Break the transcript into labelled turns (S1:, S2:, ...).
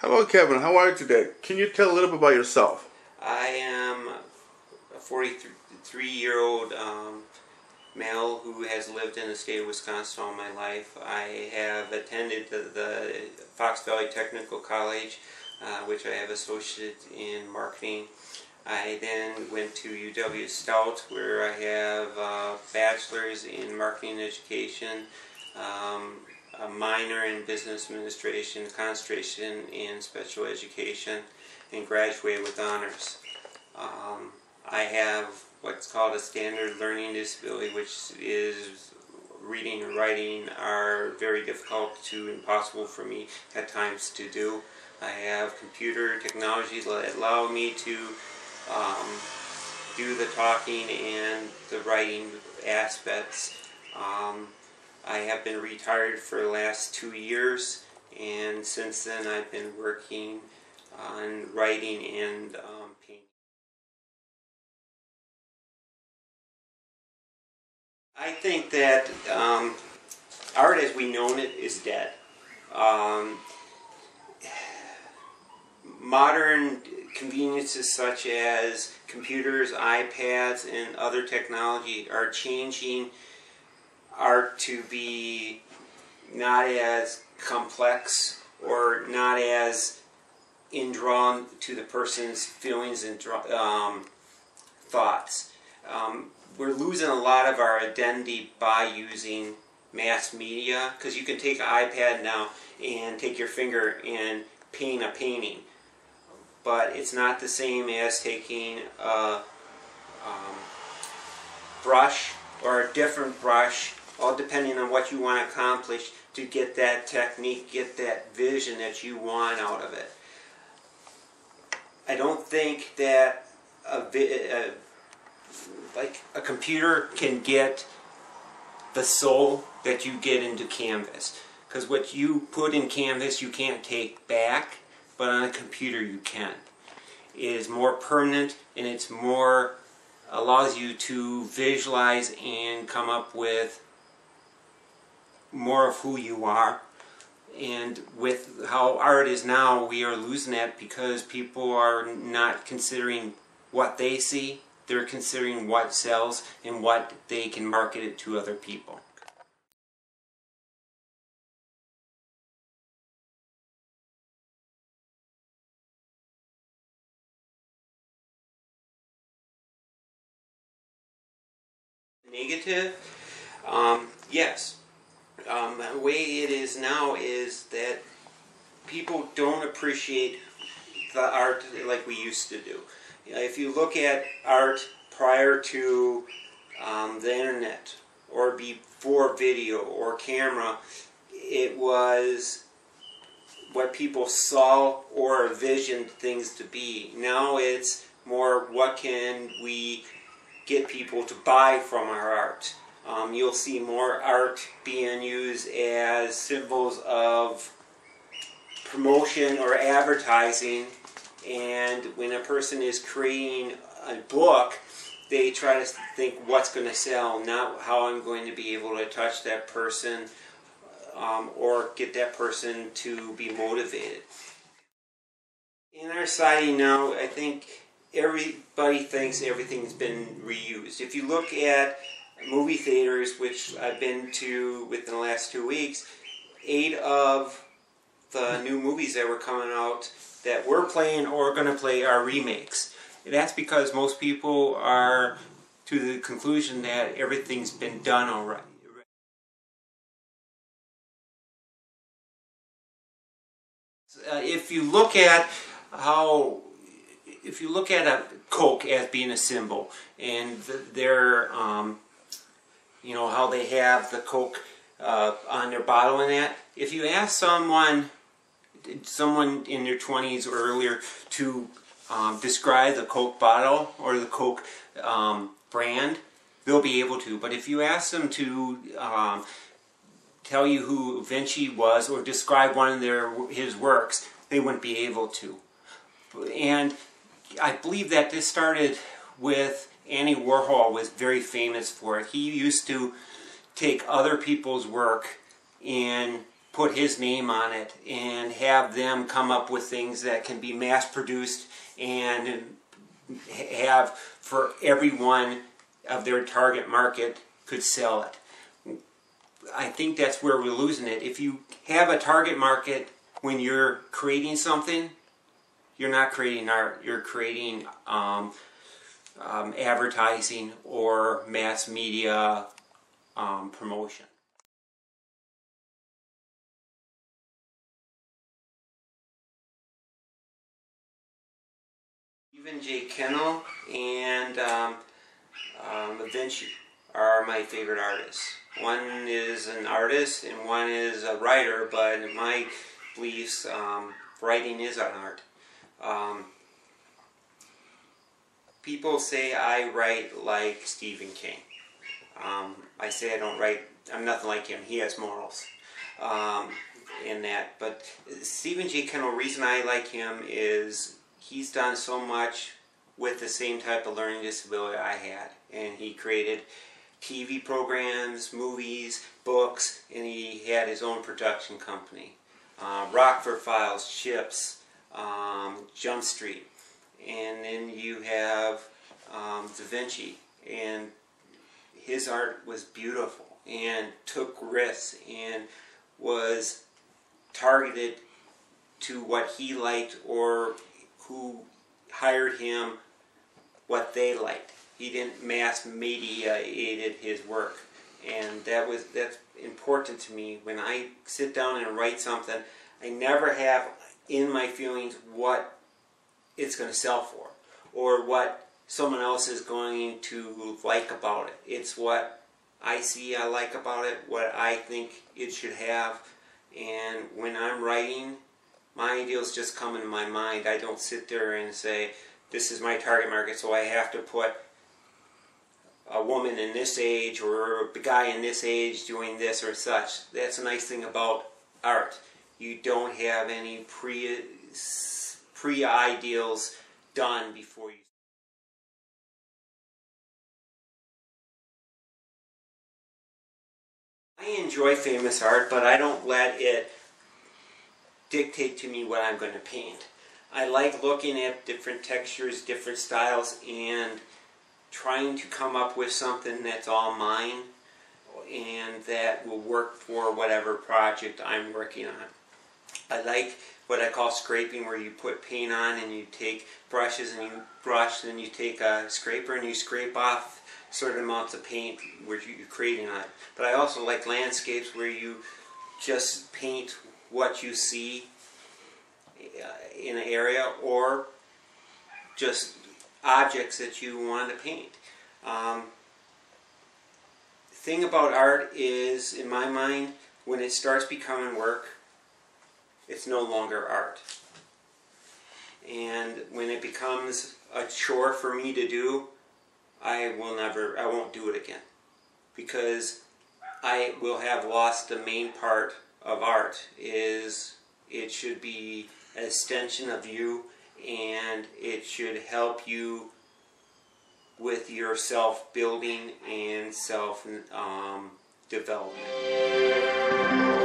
S1: Hello, Kevin. How are you today? Can you tell a little bit about yourself?
S2: I am a 43-year-old male who has lived in the state of Wisconsin all my life. I have attended the Fox Valley Technical College, which I have associate in marketing. I then went to UW Stout, where I have a bachelor's in marketing education, a minor in business administration, concentration in special education, and graduated with honors. I have what's called a standard learning disability, which is reading and writing are very difficult to impossible for me at times to do. I have computer technology that allow me to do the talking and the writing aspects. I have been retired for the last 2 years, and since then I've been working on writing and painting. I think that art as we know it is dead. Modern conveniences such as computers, iPads, and other technology are changing art to be not as complex or not as indrawn to the person's feelings and thoughts. We're losing a lot of our identity by using mass media, because you can take an iPad now and take your finger and paint a painting, but it's not the same as taking a brush or a different brush, all depending on what you want to accomplish, to get that technique, get that vision that you want out of it. I don't think that like a computer can get the soul that you get into canvas, because what you put in canvas you can't take back, but on a computer you can. It is more permanent, and it's more allows you to visualize and come up with more of who you are. And with how art is now, we are losing that because people are not considering what they see. They're considering what sells and what they can market it to other people. Negative? Yes. The way it is now is that people don't appreciate the art like we used to do. If you look at art prior to the internet, or before video or camera, it was what people saw or envisioned things to be. Now it's more, what can we get people to buy from our art? You'll see more art being used as symbols of promotion or advertising, and when a person is creating a book, they try to think what's going to sell, not how I'm going to be able to touch that person or get that person to be motivated. In our society now, I think everybody thinks everything's been reused. If you look at movie theaters, which I've been to within the last 2 weeks, 8 of the new movies that were coming out that we're playing or going to play are remakes. And that's because most people are to the conclusion that everything's been done already. If you look at a Coke as being a symbol, and their you know how they have the Coke on their bottle and that, if you ask someone in their 20s or earlier to describe the Coke bottle or the Coke brand, they'll be able to. But if you ask them to tell you who Vinci was or describe one of his works, they wouldn't be able to. And I believe that this started with Andy Warhol, was very famous for it. He used to take other people's work and put his name on it and have them come up with things that can be mass produced and have for everyone of their target market could sell it. I think that's where we're losing it. If you have a target market when you're creating something, you're not creating art. You're creating advertising or mass media promotion. Stephen J. Kennel and Da Vinci are my favorite artists. One is an artist and one is a writer, but in my beliefs, writing is an art. People say I write like Stephen King. I say I don't write, I'm nothing like him. He has morals in that. But Stephen J. Kennel, the reason I like him is he's done so much with the same type of learning disability I had. And he created TV programs, movies, books, and he had his own production company. Rockford Files, Chips, Jump Street. And then you have Da Vinci. And his art was beautiful and took risks and was targeted to what he liked or who hired him what they liked. He didn't mass mediated his work, and that's important to me. When I sit down and write something, I never have in my feelings what it's going to sell for or what someone else is going to like about it. It's what I see I like about it, what I think it should have, and when I'm writing, my ideals just come into my mind. I don't sit there and say, this is my target market, so I have to put a woman in this age or a guy in this age doing this or such. That's a nice thing about art. You don't have any pre-ideals done before you. I enjoy famous art, but I don't let it dictate to me what I'm going to paint. I like looking at different textures, different styles, and trying to come up with something that's all mine and that will work for whatever project I'm working on. I like what I call scraping, where you put paint on and you take brushes and you brush, and you take a scraper and you scrape off certain amounts of paint where you're creating on it. But I also like landscapes where you just paint what you see in an area or just objects that you want to paint. The thing about art is, in my mind, when it starts becoming work, it's no longer art. And when it becomes a chore for me to do, I won't do it again. Because I will have lost the main part of art. Is it should be an extension of you, and it should help you with your self-building and self-development.